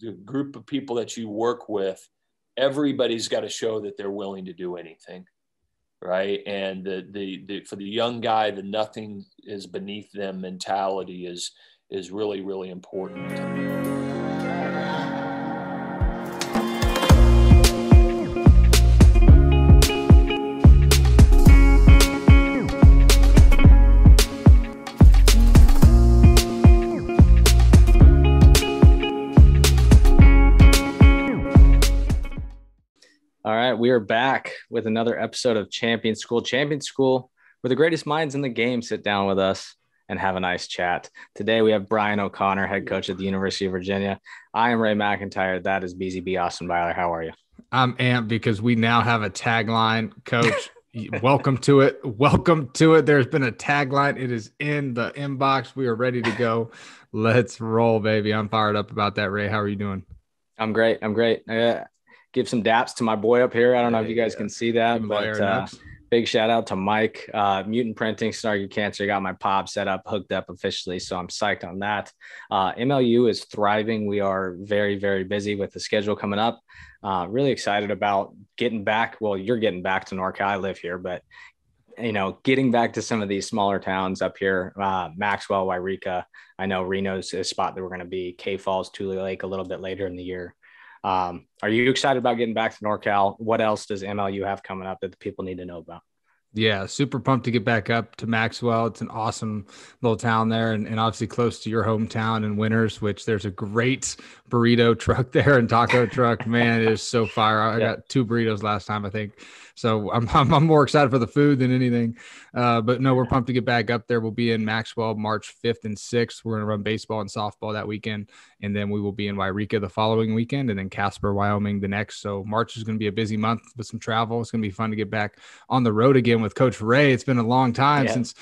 the group of people that you work with, everybody's got to show that they're willing to do anything. Right. And the for the young guy, the nothing is beneath them mentality is really, really important. All right, we are back with another episode of Champion School. Champion School, where the greatest minds in the game sit down with us and have a nice chat. Today we have Brian O'Connor, head coach at the University of Virginia. I am Ray McIntyre. That is BZB Austin Byler. How are you? I'm amped because we now have a tagline, Coach. Welcome to it. Welcome to it. There's been a tagline. It is in the inbox. We are ready to go. Let's roll, baby. I'm fired up about that, Ray. How are you doing? I'm great. Give some daps to my boy up here. I don't know if you guys can see that, but big shout out to Mike, Mutant Printing, Snarky Cancer. Got my pod set up, hooked up officially. So I'm psyched on that. MLU is thriving. We are very, very busy with the schedule coming up. Really excited about getting back. Well, you're getting back to NorCal. I live here, but getting back to some of these smaller towns up here, Maxwell, Wairika. I know Reno's a spot that we're going to be, K Falls, Tule Lake a little bit later in the year. Are you excited about getting back to NorCal? What else does MLU have coming up that the people need to know about? Yeah, super pumped to get back up to Maxwell. It's an awesome little town there and obviously close to your hometown in Winters, which there's a great burrito truck there and taco truck. Man, it is so fire. I got 2 burritos last time, I think. So I'm more excited for the food than anything. But no, we're pumped to get back up there. We'll be in Maxwell March 5th and 6th. We're going to run baseball and softball that weekend. And then we will be in Wairika the following weekend and then Casper, Wyoming the next. So March is going to be a busy month with some travel. It's going to be fun to get back on the road again with Coach Ray. It's been a long time since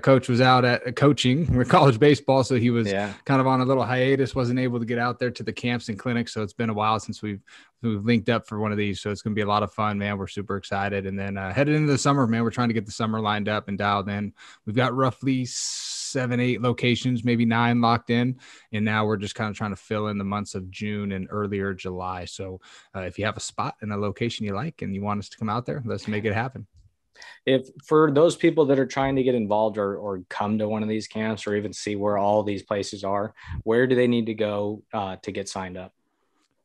Coach was out at coaching with college baseball. So he was kind of on a little hiatus, wasn't able to get out there to the camps and clinics. So it's been a while since we've linked up for one of these. So it's going to be a lot of fun, man. We're super excited. And then headed into the summer, man, we're trying to get the summer lined up and dialed in. We've got roughly 7, 8 locations, maybe 9 locked in. And now we're just kind of trying to fill in the months of June and earlier July. So if you have a spot and a location you like and you want us to come out there, let's make it happen. If for those people that are trying to get involved or come to one of these camps or even see where all these places are, where do they need to go to get signed up?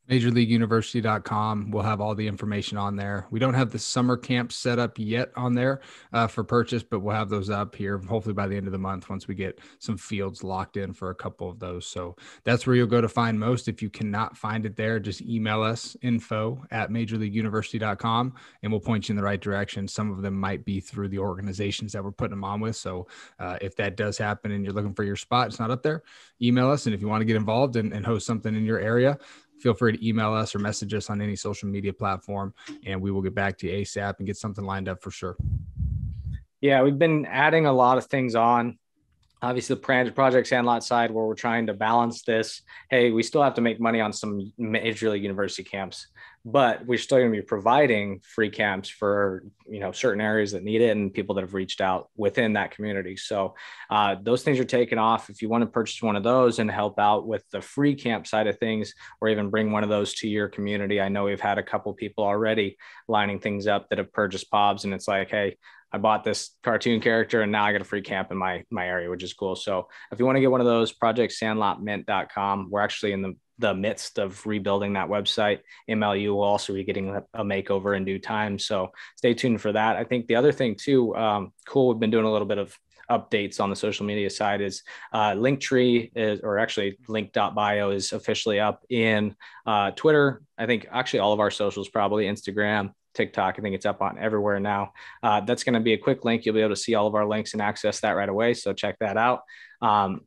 MajorLeagueUniversity.com. We'll have all the information on there. We don't have the summer camp set up yet on there for purchase, but we'll have those up here hopefully by the end of the month once we get some fields locked in for a couple of those. So that's where you'll go to find most. If you cannot find it there, just email us info@MajorLeagueUniversity.com and we'll point you in the right direction. Some of them might be through the organizations that we're putting them on with. So if that does happen and you're looking for your spot, it's not up there, email us. And if you want to get involved and host something in your area, feel free to email us or message us on any social media platform, and we will get back to you ASAP and get something lined up for sure. Yeah, we've been adding a lot of things on. Obviously, the Project Sandlot side where we're trying to balance this. Hey, we still have to make money on some major league university camps, but we're still going to be providing free camps for, certain areas that need it and people that have reached out within that community. So those things are taking off. If you want to purchase one of those and help out with the free camp side of things, or even bring one of those to your community. I know we've had a couple people already lining things up that have purchased POBs, and it's like, hey, I bought this cartoon character and now I got a free camp in my area, which is cool. So if you want to get one of those, projectsandlotmint.com. We're actually in the midst of rebuilding that website. MLU will also be getting a makeover in due time. So stay tuned for that. I think the other thing too, cool. We've been doing a little bit of updates on the social media side is Linktree is, or actually link.bio is officially up in Twitter. I think actually all of our socials, probably Instagram, TikTok. I think it's up on everywhere now. That's going to be a quick link. You'll be able to see all of our links and access that right away. So check that out. And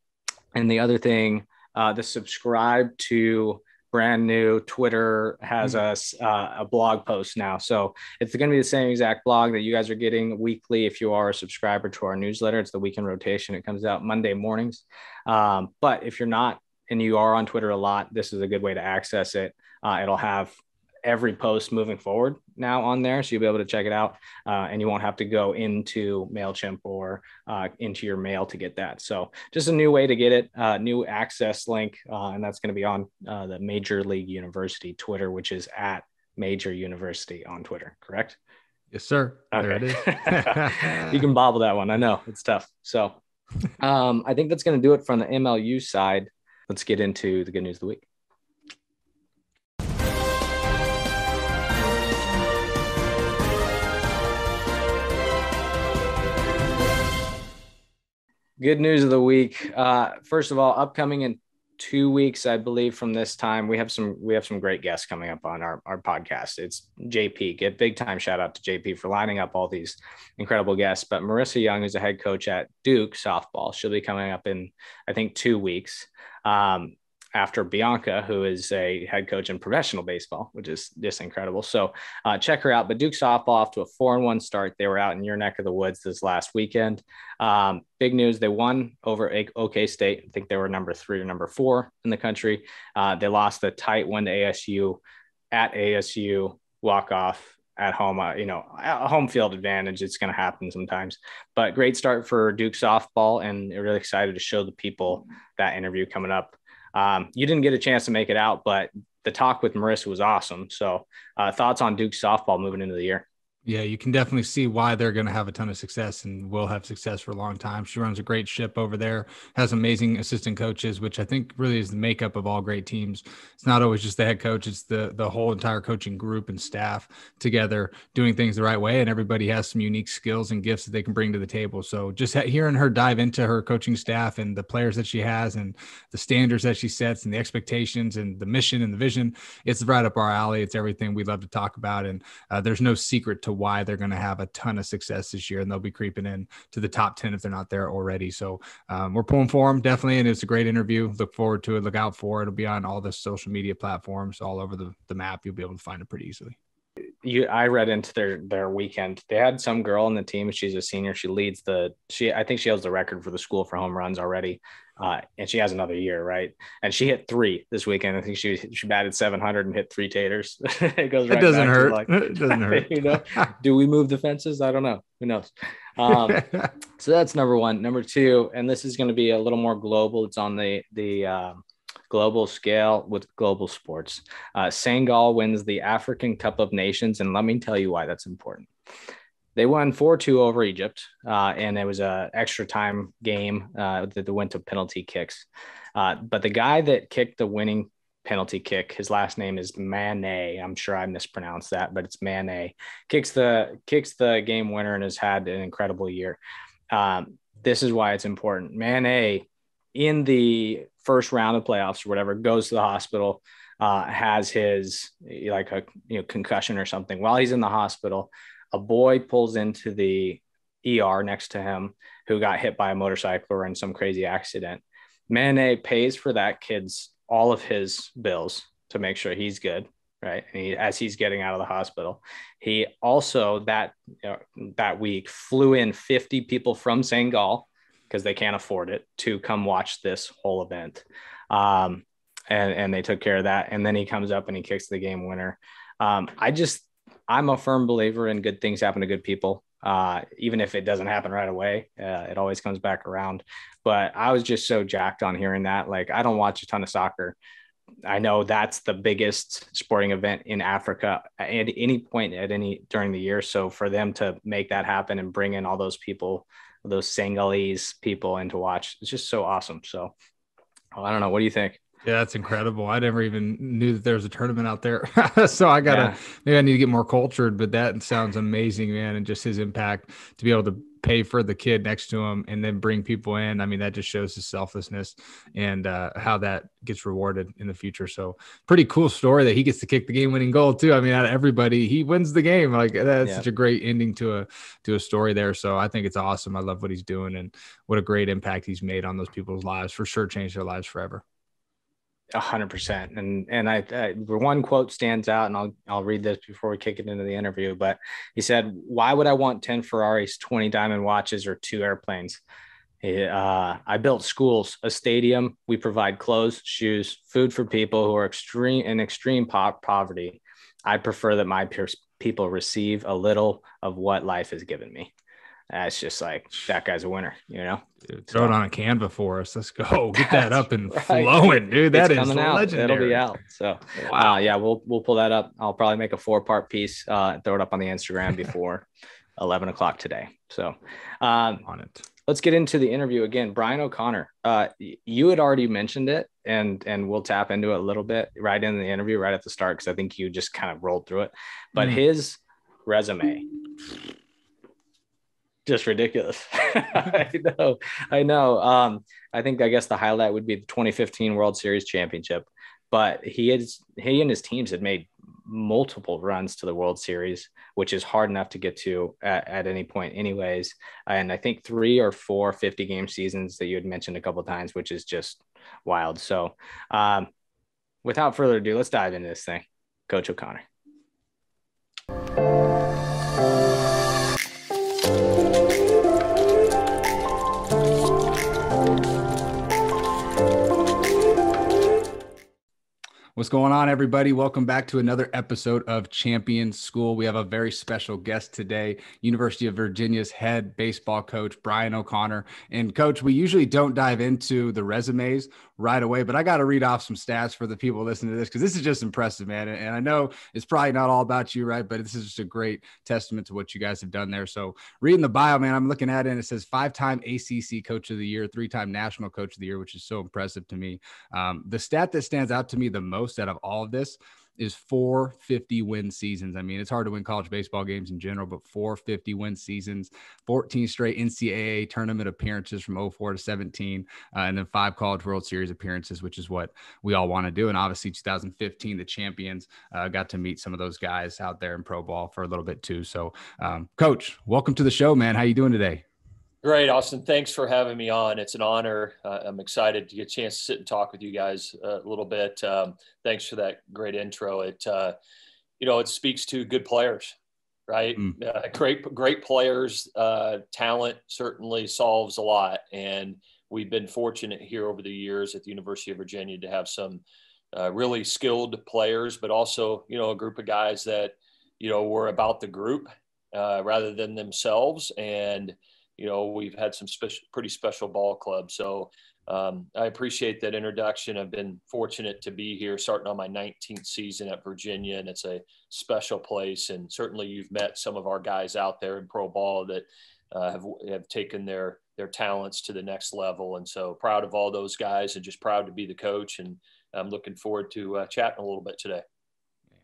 the other thing, the subscribe to brand new Twitter has a blog post now. So it's going to be the same exact blog that you guys are getting weekly. If you are a subscriber to our newsletter, it's the weekend rotation. It comes out Monday mornings. But if you're not, and you are on Twitter a lot, this is a good way to access it. It'll have every post moving forward now on there. So you'll be able to check it out, and you won't have to go into MailChimp or into your mail to get that. So just a new way to get it, new access link. And that's going to be on the Major League University Twitter, which is at Major University on Twitter, correct? Yes, sir. Okay. There it is. You can bobble that one. I know it's tough. So I think that's going to do it from the MLU side. Let's get into the good news of the week. Good news of the week. First of all, upcoming in 2 weeks, I believe from this time, we have some great guests coming up on our podcast. It's JP. Get big time shout out to JP for lining up all these incredible guests. But Marissa Young is a head coach at Duke softball. She'll be coming up in, I think, 2 weeks. After Bianca, who is a head coach in professional baseball, which is just incredible. So check her out. But Duke softball off to a 4-1 start. They were out in your neck of the woods this last weekend. Big news. They won over OK State. I think they were number 3 or number 4 in the country. They lost the tight one to ASU at ASU, walk off at home, a home field advantage. It's going to happen sometimes, but great start for Duke softball. And really excited to show the people that interview coming up. You didn't get a chance to make it out, but the talk with Marissa was awesome. So thoughts on Duke softball moving into the year? Yeah, you can definitely see why they're going to have a ton of success and will have success for a long time. She runs a great ship over there, has amazing assistant coaches, which I think really is the makeup of all great teams. It's not always just the head coach. It's the whole entire coaching group and staff together doing things the right way. And everybody has some unique skills and gifts that they can bring to the table. So just hearing her dive into her coaching staff and the players that she has and the standards that she sets and the expectations and the mission and the vision, it's right up our alley. It's everything we love to talk about. And there's no secret to why they're going to have a ton of success this year, and they'll be creeping in to the top 10 if they're not there already. So we're pulling for them definitely. And it's a great interview. Look forward to it. Look out for it. It'll be on all the social media platforms all over the map. You'll be able to find it pretty easily. I read into their weekend. They had some girl on the team. She's a senior. She leads I think she has the record for the school for home runs already. And she has another year, right? And she hit 3 this weekend. I think she batted 700 and hit 3 taters. It goes right. It doesn't hurt. It doesn't hurt. Do we move the fences? I don't know. Who knows? So that's number 1. Number 2, and this is going to be a little more global. It's on the global scale with global sports. Senegal wins the African Cup of Nations, and let me tell you why that's important. They won 4-2 over Egypt, and it was a extra time game that went to penalty kicks. But the guy that kicked the winning penalty kick, his last name is Mané. I'm sure I mispronounced that, but it's Mané. Kicks the game winner and has had an incredible year. This is why it's important. Mané, in the first round of playoffs or whatever, goes to the hospital, has his concussion or something. While he's in the hospital, a boy pulls into the ER next to him who got hit by a motorcycle or in some crazy accident. Mané pays for that kid's all of his bills to make sure he's good, right? And as he's getting out of the hospital, he also that week flew in 50 people from Senegal because they can't afford it to come watch this whole event. And they took care of that. And then he comes up and he kicks the game winner. I'm a firm believer in good things happen to good people. Even if it doesn't happen right away, it always comes back around. But I was just so jacked on hearing that. Like, I don't watch a ton of soccer. I know that's the biggest sporting event in Africa at any point during the year. So for them to make that happen and bring in all those people, those Senegalese people in to watch, it's just so awesome. So I don't know. What do you think? Yeah, that's incredible. I never even knew that there was a tournament out there. So maybe I need to get more cultured, but that sounds amazing, man. And just his impact to be able to pay for the kid next to him and then bring people in. I mean, that just shows his selflessness and how that gets rewarded in the future. So pretty cool story that he gets to kick the game winning goal too. I mean, out of everybody, he wins the game. Like, that's such a great ending to a story there. So I think it's awesome. I love what he's doing and what a great impact he's made on those people's lives. For sure, changed their lives forever. 100%. And I one quote stands out, and I'll read this before we kick it into the interview. But he said, "Why would I want 10 Ferraris, 20 diamond watches, or 2 airplanes? I built schools, a stadium. We provide clothes, shoes, food for people who are extreme poverty. I prefer that my people receive a little of what life has given me. It's just like, that guy's a winner, Dude, throw it on a Canva for us. Let's go. Get that up and right. flowing, dude. That is coming out. legendary. It'll be out. So, wow. Yeah, we'll pull that up. I'll probably make a 4-part piece, and throw it up on the Instagram before 11 o'clock today. So, on it. Let's get into the interview again. Brian O'Connor, you had already mentioned it, and we'll tap into it a little bit right in the interview, right at the start, because I think you just kind of rolled through it. But his resume, just ridiculous. I know. I guess the highlight would be the 2015 World Series championship, but he and his teams had made multiple runs to the World Series, which is hard enough to get to at any point anyways. And I think 3 or 4 50-game seasons that you had mentioned a couple of times, which is just wild. So without further ado, let's dive into this thing. Coach O'Connor. What's going on, everybody? Welcome back to another episode of Champion School. We have a very special guest today, University of Virginia's head baseball coach, Brian O'Connor. And coach, we usually don't dive into the resumes right away, but I got to read off some stats for the people listening to this, because this is just impressive, man. And I know it's probably not all about you, right? But this is just a great testament to what you guys have done there. So reading the bio, man, I'm looking at it, and it says 5-time ACC Coach of the Year, 3-time National Coach of the Year, which is so impressive to me. The stat that stands out to me the most out of all of this is 4 50-win seasons. I mean, it's hard to win college baseball games in general, but 4 50-win seasons, 14 straight NCAA tournament appearances from 04 to 17, and then 5 College World Series appearances, which is what we all want to do. And obviously 2015, the champions, got to meet some of those guys out there in pro ball for a little bit too. So Coach, welcome to the show, man. How you doing today? Great, Austin. Thanks for having me on. It's an honor. I'm excited to get a chance to sit and talk with you guys a little bit. Thanks for that great intro. It speaks to good players, right? Great players. Talent certainly solves a lot. And we've been fortunate here over the years at the University of Virginia to have some really skilled players, but also, a group of guys that, were about the group rather than themselves. And we've had some pretty special ball clubs. So I appreciate that introduction. I've been fortunate to be here starting on my 19th season at Virginia, and it's a special place. And certainly you've met some of our guys out there in pro ball that have taken their talents to the next level. And so proud of all those guys, and just proud to be the coach. And I'm looking forward to chatting a little bit today.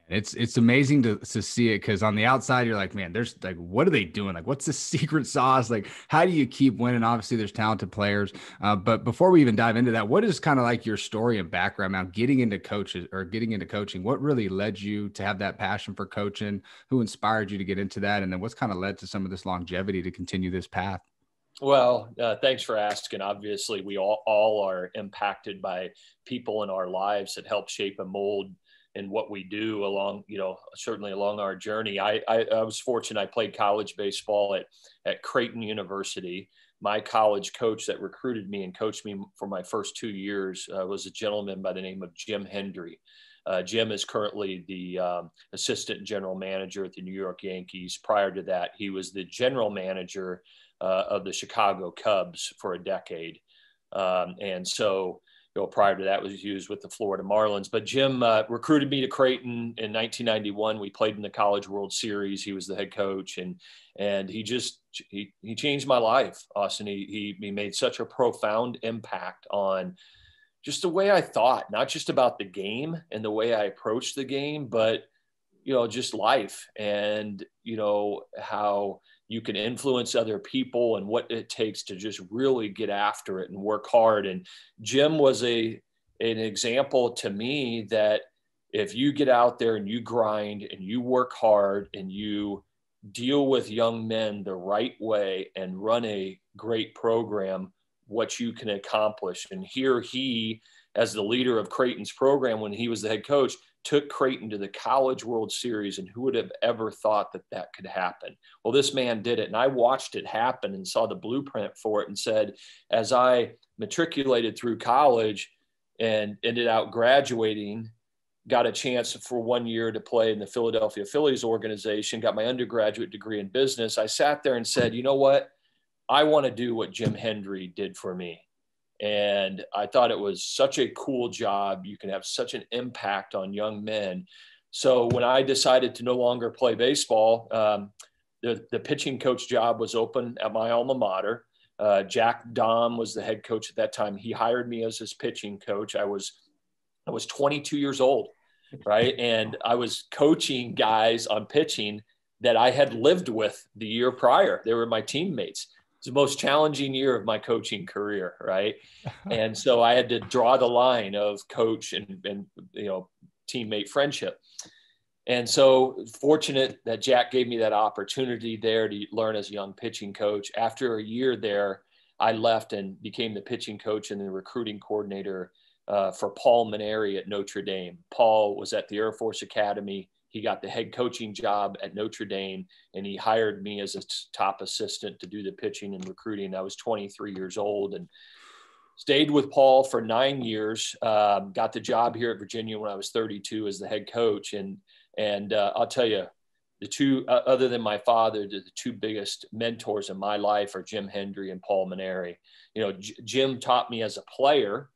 It's amazing to see it, because on the outside, you're like, man, there's like, what are they doing? Like, what's the secret sauce? Like, how do you keep winning? Obviously, there's talented players. But before we even dive into that, what is kind of like your story and background now getting into coaching? What really led you to have that passion for coaching? Who inspired you to get into that? And then what's kind of led to some of this longevity to continue this path? Well, thanks for asking. Obviously, we all are impacted by people in our lives that help shape and mold in what we do along, certainly along our journey. I was fortunate. I played college baseball at Creighton University. My college coach that recruited me and coached me for my first 2 years was a gentleman by the name of Jim Hendry. Jim is currently the assistant general manager at the New York Yankees. Prior to that, he was the general manager of the Chicago Cubs for a decade. And so, prior to that was used with the Florida Marlins. But Jim recruited me to Creighton in 1991. We played in the College World Series. He was the head coach, and he changed my life, Austin. He made such a profound impact on just the way I thought, not just about the game and the way I approached the game, but just life, and how you can influence other people and what it takes to just really get after it and work hard. And Jim was an example to me that if you get out there and you grind and you work hard and you deal with young men the right way and run a great program, what you can accomplish. And here he, as the leader of Creighton's program when he was the head coach, took Creighton to the College World Series, and who would have ever thought that that could happen? Well, this man did it, and I watched it happen and saw the blueprint for it and said, as I matriculated through college and ended out graduating, got a chance for 1 year to play in the Philadelphia Phillies organization, got my undergraduate degree in business. I sat there and said, you know what? I want to do what Jim Hendry did for me. And I thought it was such a cool job. You can have such an impact on young men. So when I decided to no longer play baseball, the pitching coach job was open at my alma mater. Jack Dahm was the head coach at that time. He hired me as his pitching coach. I was 22 years old, right? And I was coaching guys on pitching that I had lived with the year prior. They were my teammates. It's the most challenging year of my coaching career, right? And so I had to draw the line of coach and teammate friendship. And so fortunate that Jack gave me that opportunity there to learn as a young pitching coach. After a year there, I left and became the pitching coach and the recruiting coordinator for Paul Maneri at Notre Dame. Paul was at the Air Force Academy. He got the head coaching job at Notre Dame, and he hired me as a top assistant to do the pitching and recruiting. I was 23 years old and stayed with Paul for 9 years. Got the job here at Virginia when I was 32 as the head coach. And I'll tell you, the two, other than my father, the two biggest mentors in my life are Jim Hendry and Paul Maneri. Jim taught me as a player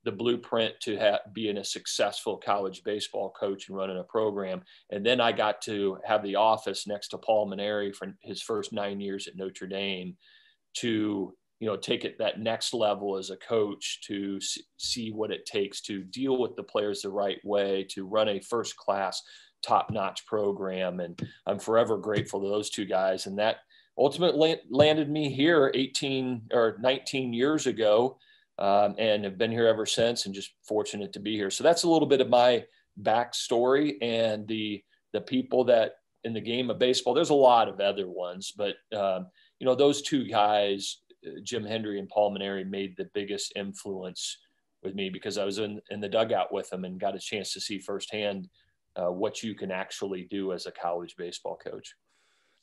the blueprint to being a successful college baseball coach and running a program. And then I got to have the office next to Paul Maneri for his first 9 years at Notre Dame to, take it that next level as a coach, to see what it takes to deal with the players the right way, to run a first-class, top-notch program. And I'm forever grateful to those two guys. And that ultimately landed me here 18 or 19 years ago. And have been here ever since, and just fortunate to be here. So that's a little bit of my backstory and the people that in the game of baseball. There's a lot of other ones, but those two guys, Jim Hendry and Paul Maneri, made the biggest influence with me because I was in the dugout with them and got a chance to see firsthand what you can actually do as a college baseball coach.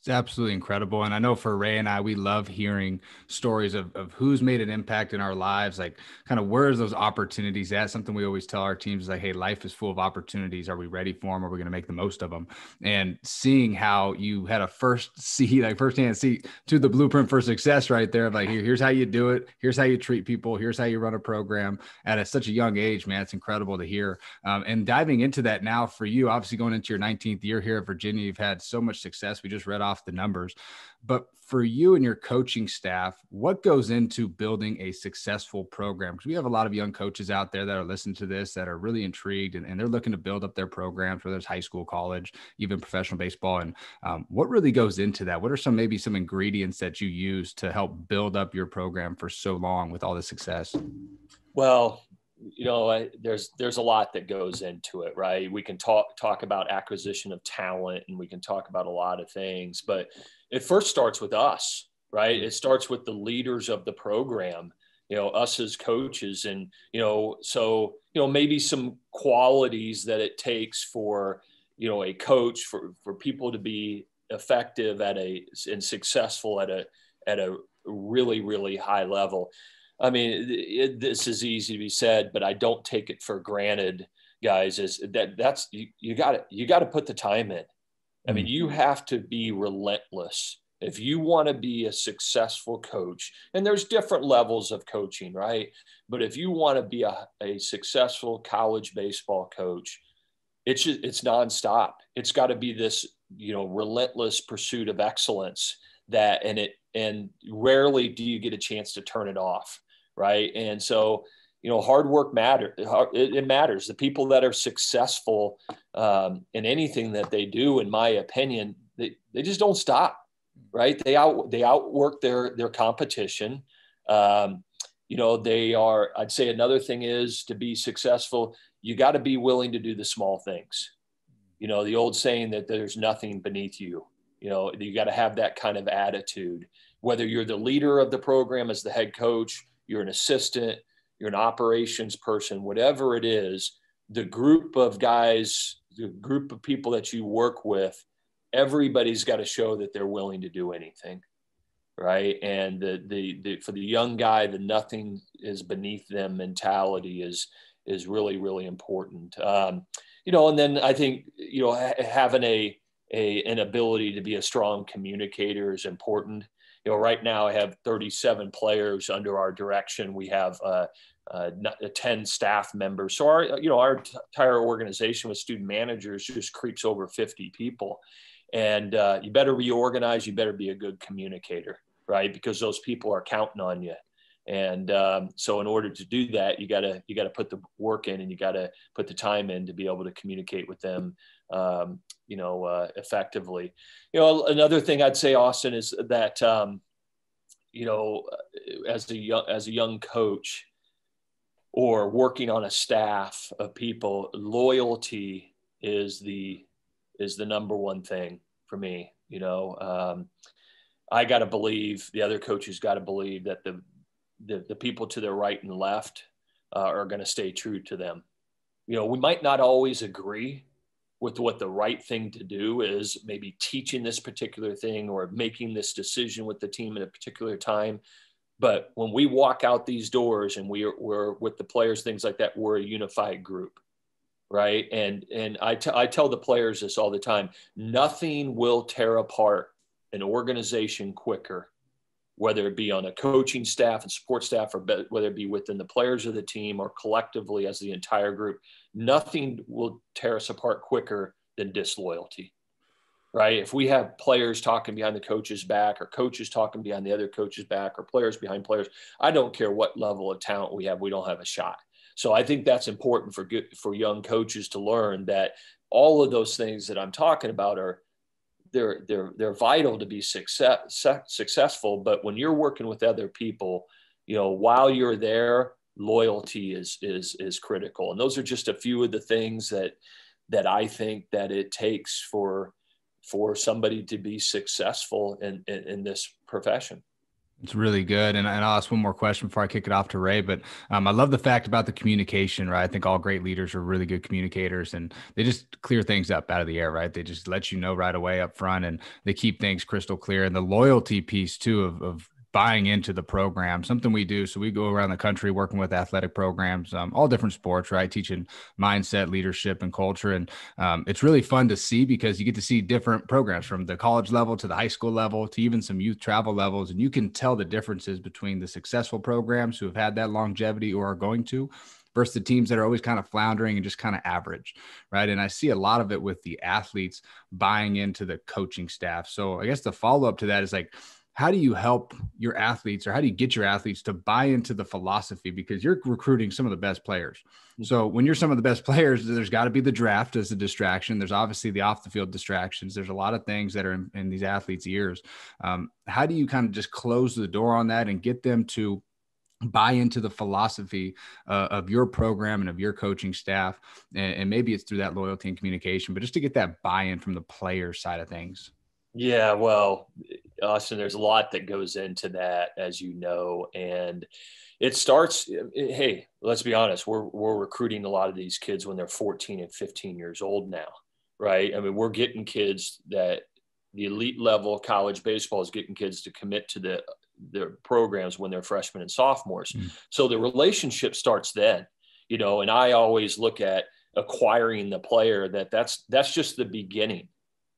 It's absolutely incredible. And I know for Ray and I, we love hearing stories of who's made an impact in our lives, like kind of where's those opportunities at. Something we always tell our teams is like, hey, life is full of opportunities. Are we ready for them? Are we going to make the most of them? And seeing how you had a firsthand seat to the blueprint for success right there. Like, here's how you do it. Here's how you treat people. Here's how you run a program at such a young age, man. It's incredible to hear. And diving into that now for you, obviously going into your 19th year here at Virginia, you've had so much success. We just read off the numbers, but for you and your coaching staff, what goes into building a successful program? Because we have a lot of young coaches out there that are listening to this that are really intrigued and they're looking to build up their programs, whether it's high school, college, even professional baseball. And what really goes into that? What are maybe some ingredients that you use to help build up your program for so long with all the success? Well, there's a lot that goes into it, right? We can talk about acquisition of talent, and we can talk about a lot of things, but it first starts with us, right? It starts with the leaders of the program, us as coaches. And, maybe some qualities that it takes for, a coach for people to be effective and successful at a really, really high level. I mean, this is easy to be said, but I don't take it for granted, guys, is that's you got to put the time in. I mean, you have to be relentless if you want to be a successful coach. And there's different levels of coaching, right? But if you want to be a successful college baseball coach, it's nonstop. It's got to be this, relentless pursuit of excellence and rarely do you get a chance to turn it off. Right. And so, hard work matters. It matters. The people that are successful in anything that they do, in my opinion, they just don't stop. Right. They outwork their competition. I'd say another thing is to be successful, you got to be willing to do the small things. The old saying that there's nothing beneath you. You got to have that kind of attitude, whether you're the leader of the program as the head coach, you're an assistant, you're an operations person, whatever it is, the group of guys, the group of people that you work with, everybody's got to show that they're willing to do anything. Right. And for the young guy, the nothing is beneath them mentality is really, really important. And then I think, having an ability to be a strong communicator is important. Right now I have 37 players under our direction. We have 10 staff members. So our entire organization with student managers just creeps over 50 people. And you better be organized. You better be a good communicator, right? Because those people are counting on you. And so in order to do that, you gotta put the work in, and you gotta put the time in to be able to communicate with them, effectively. Another thing I'd say, Austin, is that as a young coach or working on a staff of people, loyalty is the number one thing for me. I got to believe, the other coaches got to believe that the people to their right and left are going to stay true to them. We might not always agree with what the right thing to do is, maybe teaching this particular thing or making this decision with the team at a particular time. But when we walk out these doors and we're with the players, things like that, we're a unified group. Right. And I tell the players this all the time: nothing will tear apart an organization quicker, whether it be on a coaching staff and support staff, or whether it be within the players of the team or collectively as the entire group. Nothing will tear us apart quicker than disloyalty. Right. If we have players talking behind the coach's back, or coaches talking behind the other coach's back, or players behind players, I don't care what level of talent we have, we don't have a shot. So I think that's important for young coaches to learn, that all of those things that I'm talking about they're vital to be successful. But when you're working with other people, while you're there, loyalty is critical. And those are just a few of the things that I think that it takes for somebody to be successful in this profession. It's really good. And I'll ask one more question before I kick it off to Ray. But I love the fact about the communication, right? I think all great leaders are really good communicators, and they just clear things up out of the air, right? They just let you know right away up front, and they keep things crystal clear. And the loyalty piece too of buying into the program, something we do. So we go around the country working with athletic programs, all different sports, right? Teaching mindset, leadership, and culture. And it's really fun to see, because you get to see different programs from the college level to the high school level to even some youth travel levels. And you can tell the differences between the successful programs who have had that longevity or are going to, versus the teams that are always kind of floundering and just kind of average, right? And I see a lot of it with the athletes buying into the coaching staff. So I guess the follow-up to that is like, how do you help your athletes, or how do you get your athletes to buy into the philosophy? Because you're recruiting some of the best players. So when you're some of the best players, there's got to be the draft as a distraction. There's obviously the off the field distractions. There's a lot of things that are in these athletes' ears. How do you kind of just close the door on that and get them to buy into the philosophy of your program and of your coaching staff? And maybe it's through that loyalty and communication, but just to get that buy-in from the player side of things. Yeah, well, Austin, there's a lot that goes into that, as you know, and it starts, hey, let's be honest, we're recruiting a lot of these kids when they're 14 and 15 years old now, right? I mean, we're getting kids that the elite level college baseball is getting kids to commit to their programs when they're freshmen and sophomores. So the relationship starts then, and I always look at acquiring the player, that's just the beginning.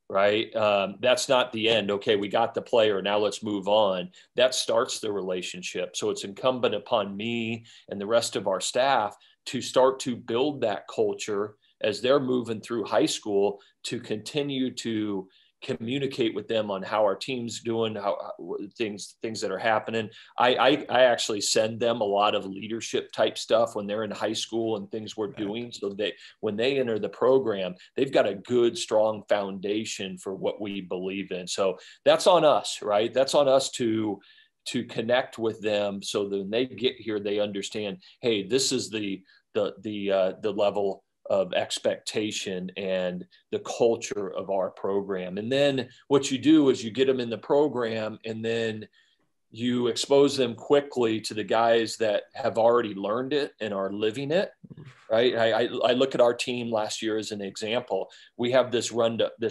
Right. That's not the end. Okay, we got the player. Now let's move on. That starts the relationship. So it's incumbent upon me and the rest of our staff to start to build that culture as they're moving through high school, to continue to communicate with them on how our team's doing, how things that are happening. I actually send them a lot of leadership type stuff when they're in high school and things we're doing, so that when they enter the program, they've got a good, strong foundation for what we believe in. So that's on us, right? That's on us to connect with them, so that when they get here, they understand, hey, this is the level of expectation and the culture of our program. And then what you do is you get them in the program, and then you expose them quickly to the guys that have already learned it and are living it, right? I look at our team last year as an example. We have this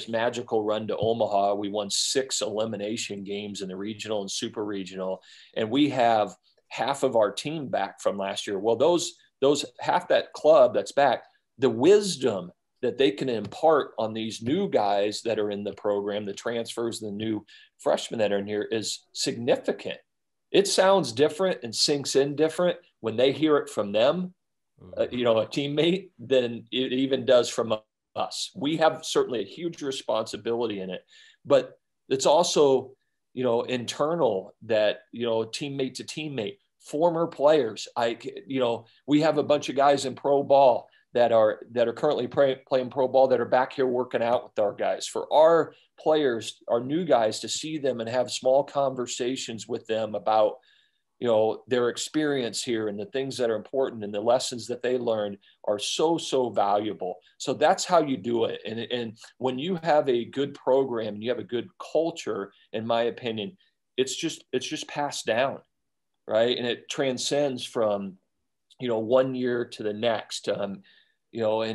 magical run to Omaha. We won 6 elimination games in the regional and super regional, and we have half of our team back from last year. Well, those half that club that's back, the wisdom that they can impart on these new guys that are in the program, the transfers, the new freshmen that are in here, is significant. It sounds different and sinks in different when they hear it from them, a teammate, than it even does from us. We have certainly a huge responsibility in it, but it's also, internal, that, teammate to teammate, former players. We have a bunch of guys in pro ball that are currently playing pro ball that are back here working out with our guys. For our players, our new guys, to see them and have small conversations with them about, their experience here and the things that are important and the lessons that they learned are so, so valuable. So that's how you do it. And when you have a good program and you have a good culture, in my opinion, it's just passed down, right? And it transcends from, one year to the next. And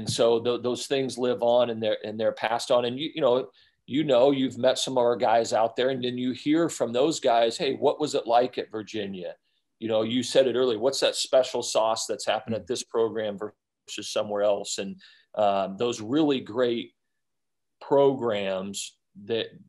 so those things live on and they're passed on. And you've met some of our guys out there, and then you hear from those guys, hey, what was it like at Virginia? You said it earlier, what's that special sauce that's happened at this program versus somewhere else? And those really great programs,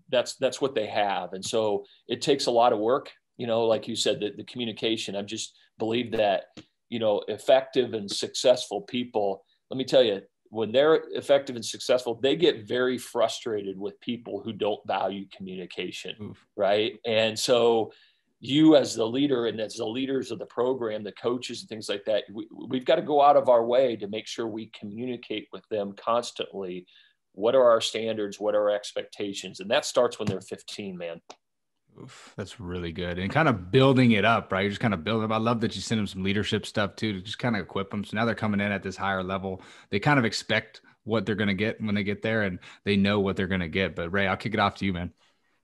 that's what they have. And so it takes a lot of work, like you said, the communication. I just believe that, effective and successful people, let me tell you, when they're effective and successful, they get very frustrated with people who don't value communication. Oof. Right? And so you, as the leader and as the leaders of the program, the coaches and things like that, we've got to go out of our way to make sure we communicate with them constantly. What are our standards? What are our expectations? And that starts when they're 15, man. Oof, that's really good. And kind of building it up, right? You're just kind of building up. I love that you send them some leadership stuff too, to just kind of equip them. So now they're coming in at this higher level. They kind of expect what they're going to get when they get there, and they know what they're going to get. But Ray, I'll kick it off to you, man.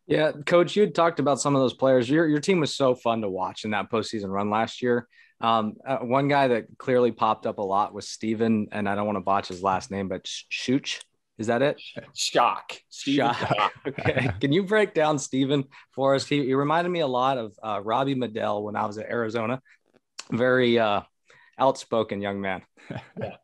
Yeah, Coach, you had talked about some of those players. Your team was so fun to watch in that postseason run last year. One guy that clearly popped up a lot was Steven, and I don't want to botch his last name, but Schuch. Is that it? Shock. Shock. Okay. Can you break down Steven for us? He reminded me a lot of Robbie Medell when I was at Arizona. Very outspoken young man. Yeah.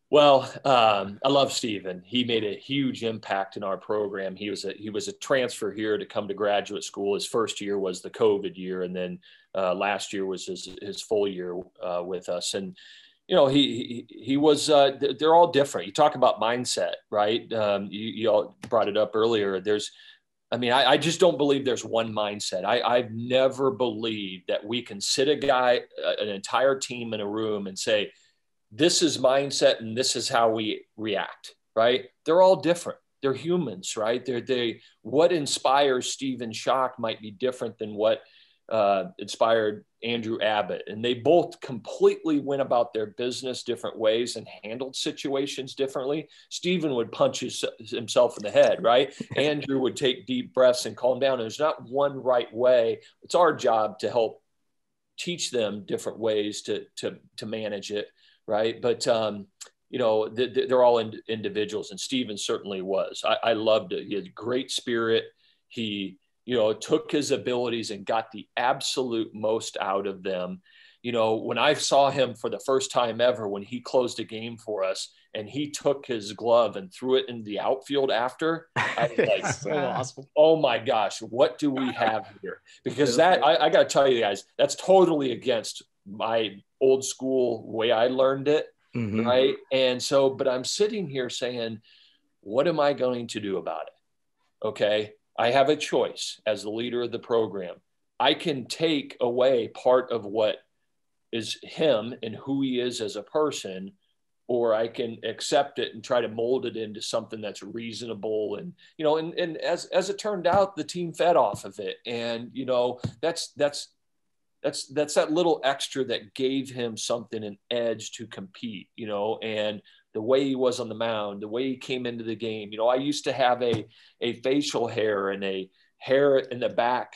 Well, I love Steven. He made a huge impact in our program. He was a transfer here to come to graduate school. His first year was the COVID year, and then last year was his full year with us. And he was, they're all different. You talk about mindset, right? You all brought it up earlier. I just don't believe there's one mindset. I've never believed that we can sit an entire team in a room and say, this is mindset and this is how we react, right? They're all different. They're humans, right? What inspires Stephen Schock might be different than what inspired Andrew Abbott, and they both completely went about their business different ways and handled situations differently. Stephen would punch himself in the head, right? Andrew would take deep breaths and calm down. There's not one right way. It's our job to help teach them different ways to manage it, right? But they're all individuals, and Stephen certainly was. I loved it. He had a great spirit. He took his abilities and got the absolute most out of them. When I saw him for the first time ever, when he closed a game for us and he took his glove and threw it in the outfield after, I was like, so awesome. Oh my gosh, what do we have here? Because I got to tell you guys, that's totally against my old school way I learned it. Mm-hmm. Right. And so, but I'm sitting here saying, what am I going to do about it? Okay. I have a choice as the leader of the program. I can take away part of what is him and who he is as a person, or I can accept it and try to mold it into something that's reasonable. And, and as it turned out, the team fed off of it. And, that's that little extra that gave him something, an edge to compete, and the way he was on the mound, the way he came into the game. I used to have a facial hair and a hair in the back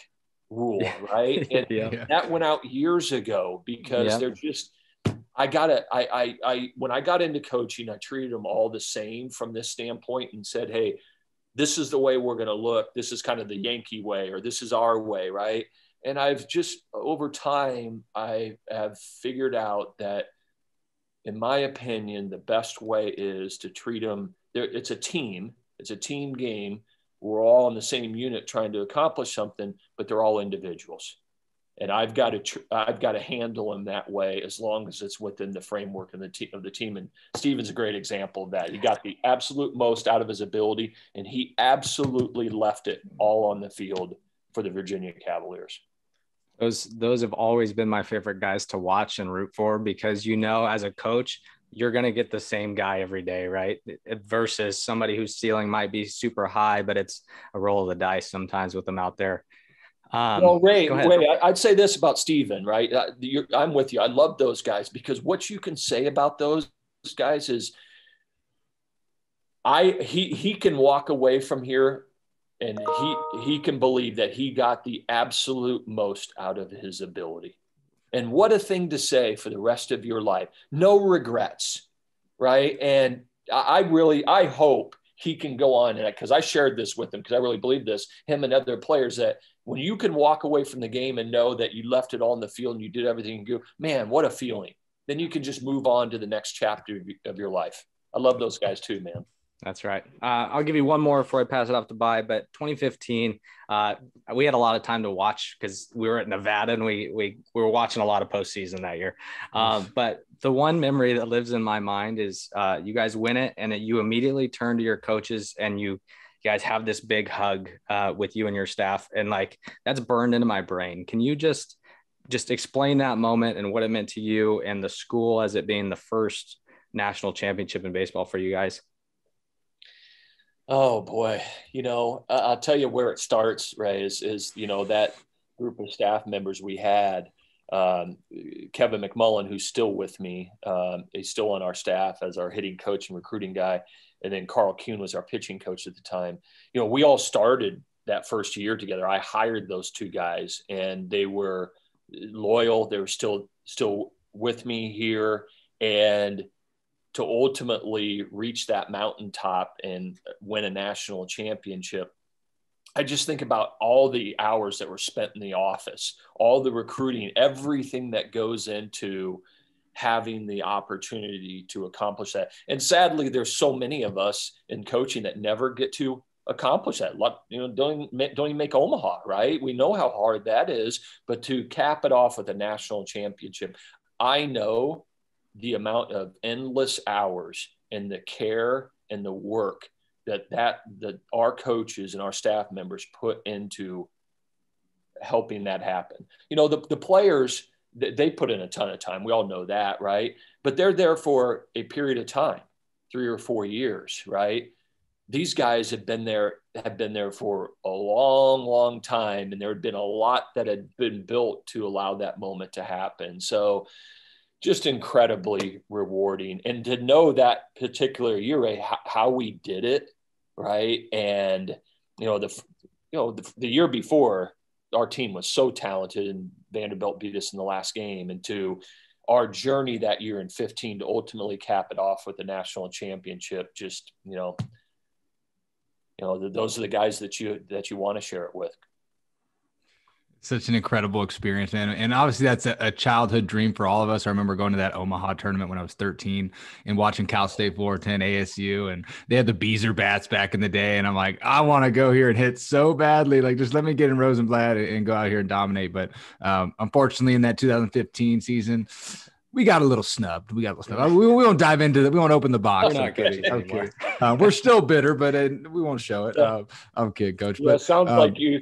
rule, right? And Yeah. that went out years ago because Yeah. they're just, when I got into coaching, I treated them all the same from this standpoint and said, hey, this is the way we're going to look. This is kind of the Yankee way, or this is our way, right? And I've just, over time, I have figured out that, in my opinion, the best way is to treat them. It's a team. It's a team game. We're all in the same unit trying to accomplish something, but they're all individuals. And I've got to handle them that way as long as it's within the framework of the team. And Steven's a great example of that. He got the absolute most out of his ability, and he absolutely left it all on the field for the Virginia Cavaliers. Those have always been my favorite guys to watch and root for, because, as a coach, you're going to get the same guy every day, right? Versus somebody whose ceiling might be super high, but it's a roll of the dice sometimes with them out there. Well, Ray, I'd say this about Steven, right? I'm with you. I love those guys, because what you can say about those guys is he can walk away from here and he can believe that he got the absolute most out of his ability. And what a thing to say for the rest of your life. No regrets, right? And I hope he can go on, because I shared this with him, because I really believe this, him and other players, that when you can walk away from the game and know that you left it all in the field and you did everything you do, man, what a feeling. Then you can just move on to the next chapter of your life. I love those guys too, man. That's right. I'll give you one more before I pass it off to Bai. But 2015, we had a lot of time to watch because we were at Nevada and we were watching a lot of postseason that year. But the one memory that lives in my mind is you guys win it, and you immediately turn to your coaches and you guys have this big hug with you and your staff, and that's burned into my brain. Can you just explain that moment and what it meant to you and the school as it being the first national championship in baseball for you guys? Oh boy, I'll tell you where it starts, Ray, is that group of staff members we had, Kevin McMullen, who's still with me. He's still on our staff as our hitting coach and recruiting guy. And then Carl Kuhn was our pitching coach at the time. We all started that first year together. I hired those two guys, and they were loyal. They were still with me here. And to ultimately reach that mountaintop and win a national championship, I just think about all the hours that were spent in the office, all the recruiting, everything that goes into having the opportunity to accomplish that. And sadly, there's so many of us in coaching that never get to accomplish that. Don't even make Omaha, right? We know how hard that is, but to cap it off with a national championship, I know the amount of endless hours and the care and the work that our coaches and our staff members put into helping that happen. The players, they put in a ton of time. We all know that, right? But they're there for a period of time, 3 or 4 years, right? These guys have been there for a long, long time. And there had been a lot that had been built to allow that moment to happen. So just incredibly rewarding. And to know that particular year, right, how we did it, right? And, the year before, our team was so talented and Vanderbilt beat us in the last game. And to our journey that year in 15 to ultimately cap it off with the national championship, just, those are the guys that you want to share it with. Such an incredible experience, man. And obviously that's a childhood dream for all of us. I remember going to that Omaha tournament when I was 13 and watching Cal State Fullerton, ASU, and they had the Beezer bats back in the day. And I'm like, I want to go here and hit so badly. Just let me get in Rosenblatt and go out here and dominate. But unfortunately in that 2015 season, we got a little snubbed. We won't dive into that. We won't open the box. We're not kidding anymore. We're still bitter, but we won't show it. I'm kidding, Coach. Yeah, but it sounds like you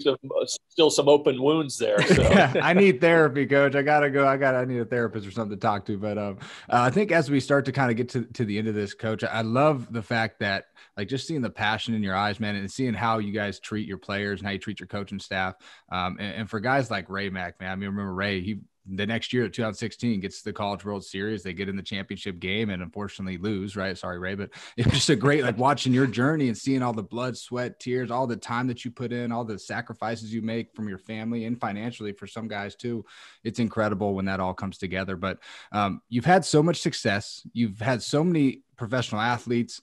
still some open wounds there. So. Yeah, I need therapy, Coach. I gotta go. I need a therapist or something to talk to. But I think as we start to kind of get to the end of this, Coach, I love the fact that just seeing the passion in your eyes, man, and seeing how you guys treat your players and how you treat your coaching staff. And for guys like Ray Mack, man, I mean, remember Ray, the next year, 2016, gets to the College World Series. They get in the championship game and unfortunately lose, right? Sorry, Ray, but it was just a great, like watching your journey and seeing all the blood, sweat, tears, all the time that you put in, all the sacrifices you make from your family and financially for some guys too. It's incredible when that all comes together. But you've had so much success. You've had so many professional athletes,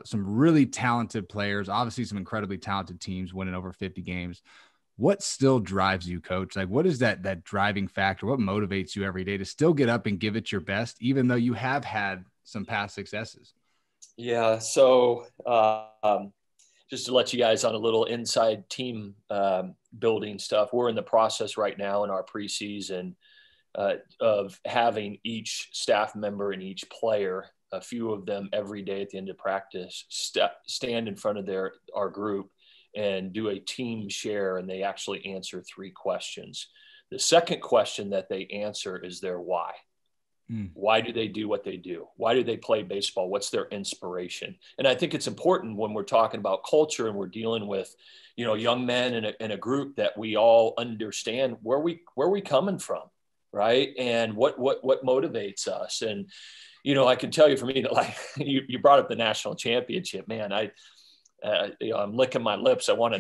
some really talented players, obviously some incredibly talented teams winning over 50 games. What still drives you, Coach? Like, what is that driving factor? What motivates you every day to still get up and give it your best, even though you have had some past successes? Yeah. So just to let you guys on a little inside team building stuff, we're in the process right now in our preseason of having each staff member and each player, a few of them every day at the end of practice, stand in front of our group and do a team share, and they actually answer 3 questions. The second question that they answer is their why. Why do they do what they do? Why do they play baseball? What's their inspiration? And I think it's important when we're talking about culture and we're dealing with, young men in a group, that we all understand where we coming from, right? And what motivates us. And, I can tell you for me that, like, you brought up the national championship, man, I'm licking my lips. I want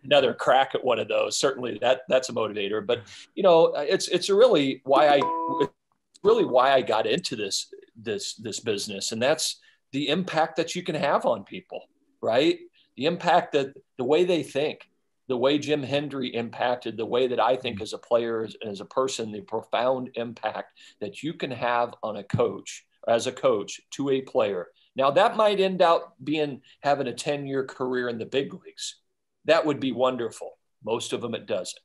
another crack at one of those. Certainly that's a motivator, but it's really why I got into this business. And that's the impact that you can have on people, right? The impact that the way they think, the way Jim Hendry impacted, the way that I think as a player, as a person, the profound impact that you can have on as a coach to a player. Now that might end up having a 10-year career in the big leagues. That would be wonderful. Most of them, it doesn't.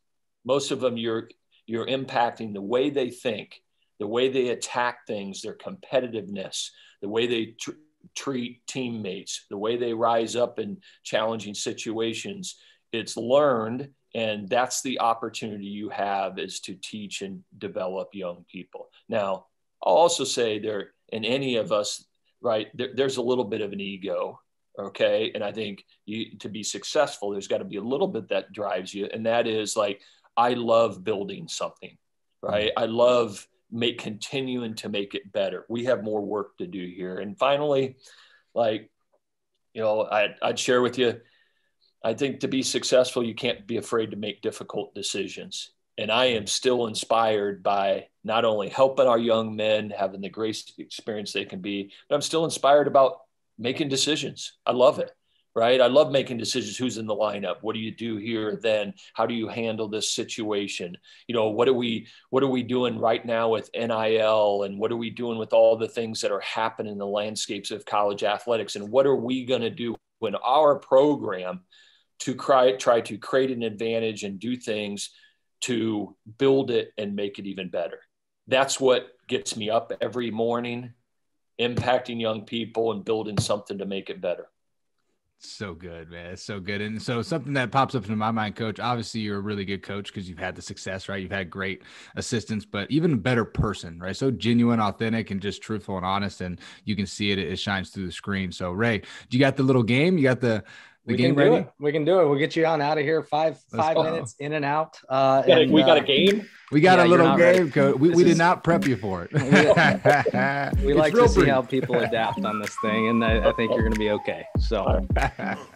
Most of them, you're impacting the way they think, the way they attack things, their competitiveness, the way they treat teammates, the way they rise up in challenging situations. It's learned, and that's the opportunity you have, is to teach and develop young people. Now, I'll also say in any of us, right, there's a little bit of an ego, okay? And I think to be successful, there's got to be a little bit that drives you, and that is, like, I love building something, right? I love continuing to make it better. We have more work to do here. And finally, like, I'd share with you, I think to be successful, you can't be afraid to make difficult decisions. And I am still inspired by not only helping our young men, having the great experience they can be, but I'm still inspired about making decisions. I love it, right? I love making decisions. Who's in the lineup? What do you do here then? How do you handle this situation? What are we doing right now with NIL? And what are we doing with all the things that are happening in the landscapes of college athletics? And what are we going to do in our program to try to create an advantage and do things to build it and make it even better? That's what gets me up every morning, impacting young people and building something to make it better. So good, man. It's so good. And so something that pops up into my mind, Coach, obviously you're a really good coach because you've had the success, right? You've had great assistants, but even a better person, right? So genuine, authentic, and just truthful and honest. And you can see it shines through the screen. So Ray, do you got the little game? You got the game ready? We can do it. We'll get you on out of here. Five minutes in and out. We got a game. We got a little game, Coach. We did not prep you for it. We like to see how people adapt on this thing, and I think you're going to be okay. So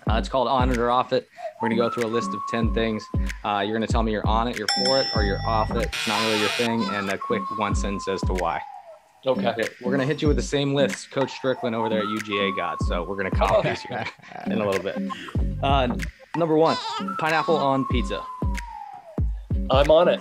it's called On It or Off It. We're going to go through a list of 10 things. You're going to tell me you're on it, you're for it, or you're off it. It's not really your thing, and a quick one sentence as to why. Okay. We're going to hit you with the same list Coach Strickland over there at UGA got. So we're going to copy these here in a little bit. Number 1, pineapple on pizza. I'm on it.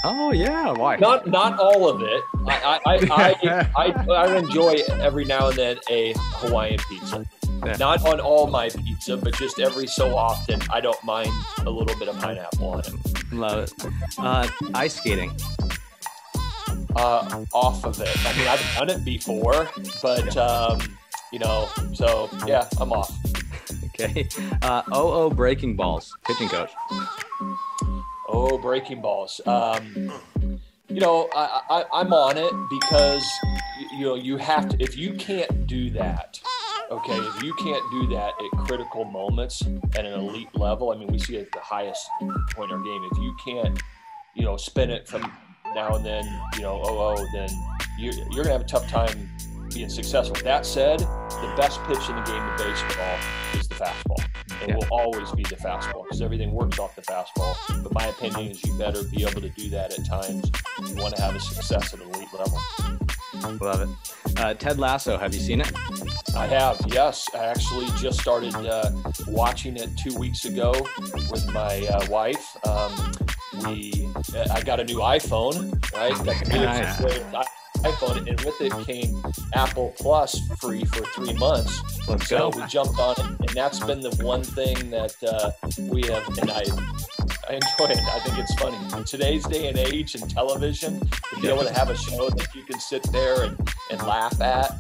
Oh yeah, why? Not all of it. I enjoy every now and then a Hawaiian pizza. Yeah. Not on all my pizza, but just every so often, I don't mind a little bit of pineapple on it. Love it. Ice skating. Off of it. I mean, I've done it before, but so yeah, I'm off. Okay. Breaking balls. Pitching coach. Oh, breaking balls. I'm on it because you have to. If you can't do that, okay, if you can't do that at critical moments at an elite level, I mean, we see it at the highest point in our game. If you can't, spin it from now and then, then you're going to have a tough time being successful. That said, the best pitch in the game of baseball is the fastball. It will always be the fastball because everything works off the fastball. But my opinion is you better be able to do that at times if you want to have a success at an elite level. Love it. Ted Lasso, have you seen it? I have, yes. I actually just started watching it 2 weeks ago with my wife. I got a new iPhone, right? Got the Nice. iPhone, and with it came Apple Plus free for 3 months. Let's So go. we jumped on it, and that's been the one thing that we have, and I enjoy it. I think it's funny. In today's day and age in television, to be able to have a show that you can sit there and laugh at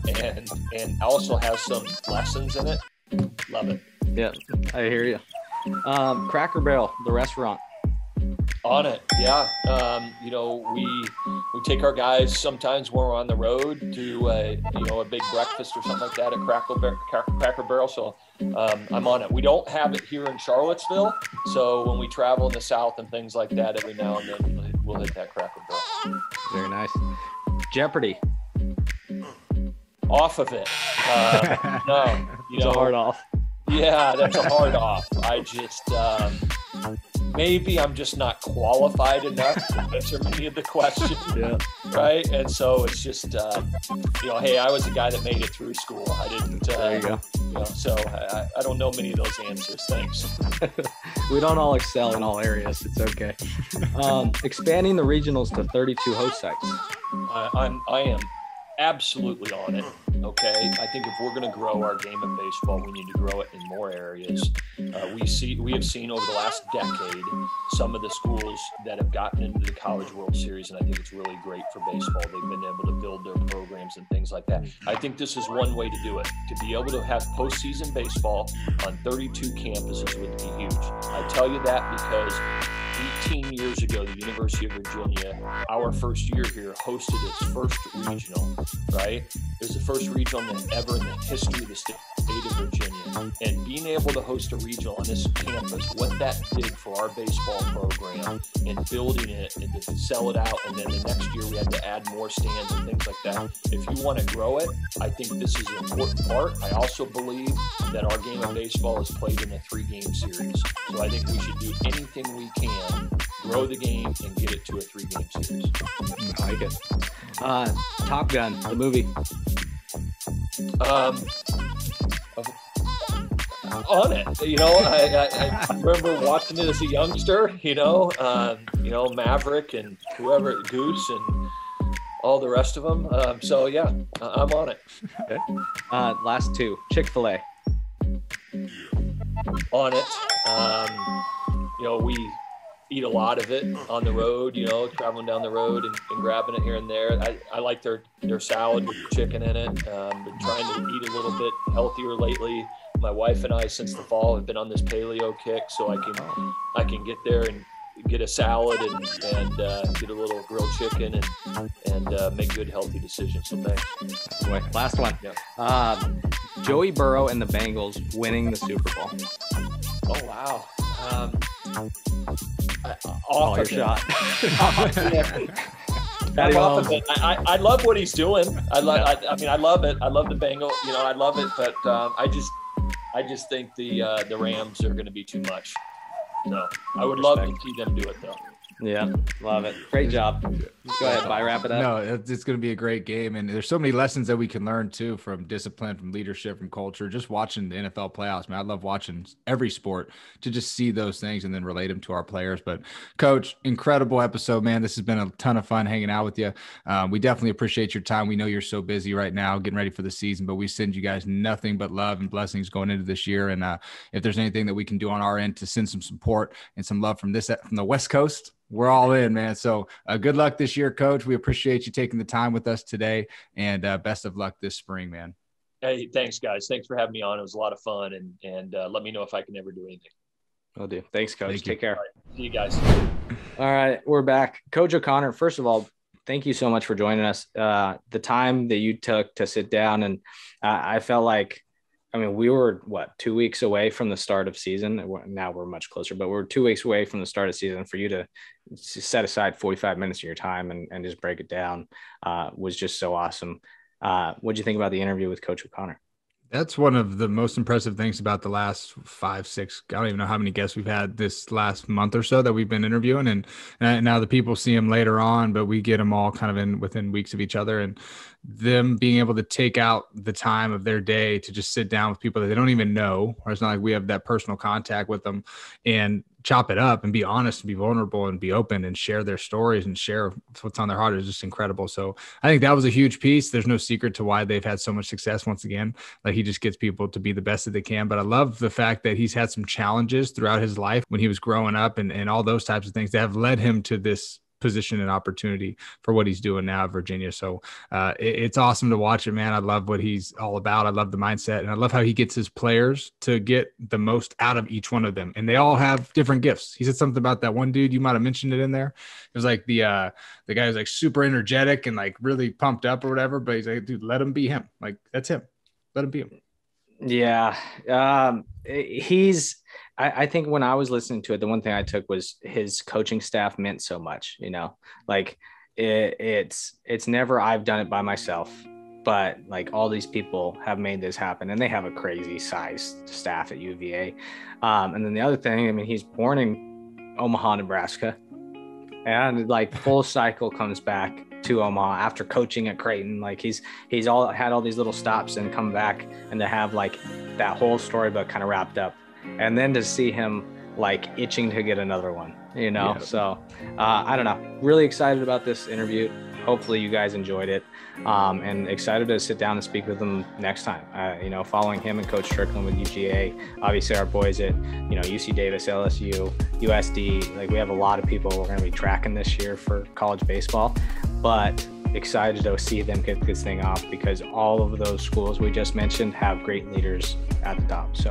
and also have some lessons in it, love it. Yeah, I hear you. Cracker Barrel, the restaurant. On it, yeah. We take our guys sometimes when we're on the road to a big breakfast or something like that at Cracker Barrel. So I'm on it. We don't have it here in Charlottesville, so when we travel in the South and things like that, every now and then we'll hit that Cracker Barrel. Very nice. Jeopardy. Off of it. No, It's a hard off. Yeah, that's a hard off. I just maybe I'm just not qualified enough to answer many of the questions. Yeah. Right. And so it's just, hey, I was the guy that made it through school. I didn't, There you go. So I don't know many of those answers. Thanks. We don't all excel in all areas. It's okay. Expanding the regionals to 32 host sites. I am absolutely on it. Okay. I think if we're going to grow our game of baseball, we need to grow it in more areas. We have seen over the last decade some of the schools that have gotten into the College World Series, and I think it's really great for baseball. They've been able to build their programs and things like that. I think this is one way to do it. To be able to have postseason baseball on 32 campuses would be huge. I tell you that because 18 years ago, the University of Virginia, our first year here, hosted its first regional, right? It was the first regional ever in the history of the state of Virginia. And being able to host a regional on this campus, what that did for our baseball program and building it and to sell it out. And then the next year we had to add more stands and things like that. If you want to grow it, I think this is an important part. I also believe that our game of baseball is played in a 3-game series. So I think we should do anything we can, grow the game and get it to a 3-game series. I like it. Top Gun, the movie. On it, I remember watching it as a youngster. Maverick and whoever, Goose and all the rest of them. So yeah, I'm on it. Okay. Last two, Chick-fil-A. On it. We eat a lot of it on the road, traveling down the road and grabbing it here and there. I like their salad with the chicken in it. Been trying to eat a little bit healthier lately. My wife and I, since the fall, have been on this paleo kick, so I can get there and get a salad and get a little grilled chicken and make good healthy decisions. So thanks. Last one. Yeah. Joey Burrow and the Bengals winning the Super Bowl. Oh wow. All your shot. I'm off of it. I love what he's doing. I love it. I love the Bengal. I love it, but I just think the Rams are going to be too much. So I would love to see them do it though. Yeah, love it. Great job. Go ahead, wrap it up. No, it's going to be a great game. And there's so many lessons that we can learn too, from discipline, from leadership, from culture, just watching the NFL playoffs. Man, I love watching every sport to just see those things and then relate them to our players. But Coach, incredible episode, man. This has been a ton of fun hanging out with you. We definitely appreciate your time. We know you're so busy right now getting ready for the season, but we send you guys nothing but love and blessings going into this year. And if there's anything that we can do on our end to send some support and some love from the West Coast, we're all in, man. So good luck this year, Coach. We appreciate you taking the time with us today, and best of luck this spring, man. Hey, thanks, guys. Thanks for having me on. It was a lot of fun, and let me know if I can ever do anything. Will do. Thanks, Coach. Take care. Right. See you guys. All right, we're back. Coach O'Connor, first of all, thank you so much for joining us. The time that you took to sit down, and I felt like I mean, we were 2 weeks away from the start of season. Now we're much closer, but we're 2 weeks away from the start of season. For you to set aside 45 minutes of your time and just break it down was just so awesome. What'd you think about the interview with Coach O'Connor? That's one of the most impressive things about the last 5, 6, I don't even know how many guests we've had this last month or so that we've been interviewing. And now the people see them later on, but we get them all kind of within weeks of each other, and them being able to take out the time of their day to just sit down with people that they don't even know, or it's not like we have that personal contact with them, and chop it up and be honest and be vulnerable and be open and share their stories and share what's on their heart is just incredible. So I think that was a huge piece. There's no secret to why they've had so much success. Once again, like, he just gets people to be the best that they can. But I love the fact that he's had some challenges throughout his life when he was growing up and all those types of things that have led him to this position and opportunity for what he's doing now at Virginia. So it's awesome to watch it, man. I love what he's all about. I love the mindset, and I love how he gets his players to get the most out of each one of them. And they all have different gifts. He said something about that one dude, you might've mentioned it in there. It was like the guy who's like super energetic and like really pumped up or whatever, but he's like, dude, let him be him. Like, that's him. Let him be him. Yeah. I think when I was listening to it, the one thing I took was his coaching staff meant so much, like it's never, I've done it by myself, but like all these people have made this happen, and they have a crazy sized staff at UVA. And then the other thing, I mean, he's born in Omaha, Nebraska, and like full cycle comes back to Omaha after coaching at Creighton. Like he's had all these little stops and come back, and to have like that whole storybook kind of wrapped up, and then to see him like itching to get another one, Yeah. So I don't know, really excited about this interview. Hopefully you guys enjoyed it, and excited to sit down and speak with them next time. Following him and Coach Strickland with UGA, obviously our boys at UC Davis, LSU, USD, like we have a lot of people we're going to be tracking this year for college baseball, but excited to see them get this thing off, because all of those schools we just mentioned have great leaders at the top. So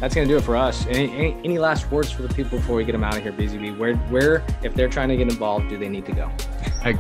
that's going to do it for us. Any last words for the people before we get them out of here, BZB? Where, if they're trying to get involved, do they need to go?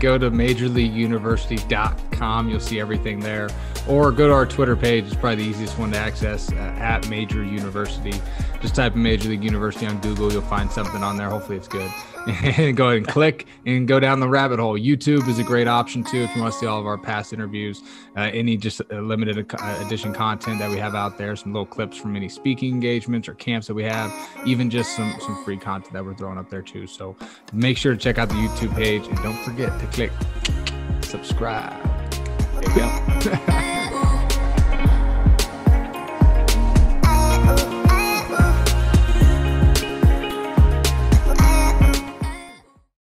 Go to majorleagueuniversity.com. You'll see everything there. Or go to our Twitter page. It's probably the easiest one to access, at Major University. Just type in Major League University on Google. You'll find something on there. Hopefully it's good. And go ahead and click and go down the rabbit hole. YouTube is a great option too if you want to see all of our past interviews, any just limited edition content that we have out there, some little clips from any speaking engagements or camps that we have, even just some free content that we're throwing up there too. So make sure to check out the YouTube page, and don't forget to click subscribe. There you go.